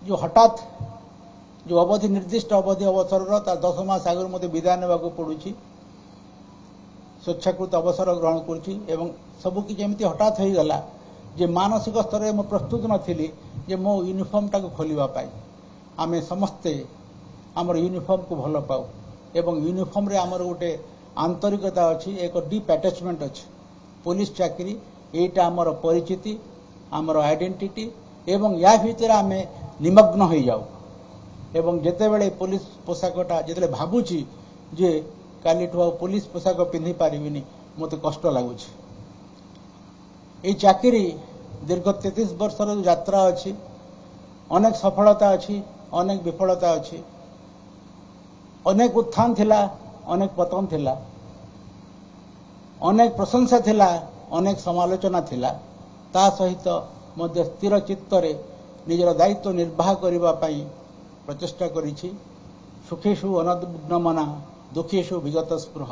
जो हठात जो अवधि निर्दिष्ट अवधि अवसर 10 मास आगु मत विदाय ने पड़ुची स्वेच्छाकृत अवसर ग्रहण करुँच सबकि जमी हठात हो गला जे मानसिक स्तर में प्रस्तुत नथिली जे मो यूनिफॉर्म टाक खोलवाई आमे समस्ते आमर यूनिफॉर्म को भल पाऊ एवं यूनिफॉर्म रे आमर गोटे आंतरिकता अच्छी एक डीप अटैचमेंट अच्छी पुलिस चाकरी एटा आमर परिचिति आमर आइडेंटिटी एवं या भितर आमे निमग्न हो जाऊ एवं जेतेबेले पुलिस पोशाकटा जेते भाबुची जे काली पुलिस पोशाक पिंधि पारिबिनी मते कष्ट लगुच ये चाकरी दीर्घ 33 वर्षर यात्रा अच्छी अनेक सफलता अच्छी अनेक विफलता अच्छी अनेक उत्थान थिला अनेक पतन थिला अनेक प्रशंसा थिला अनेक समालोचना थिला ता सहित मध्य स्थिर चित्तरे निजर दायित्व निर्वाह करिबा पई प्रचेष्टा करिछि सुखेषु अनद्मना दुखेषु विगत स्पृह।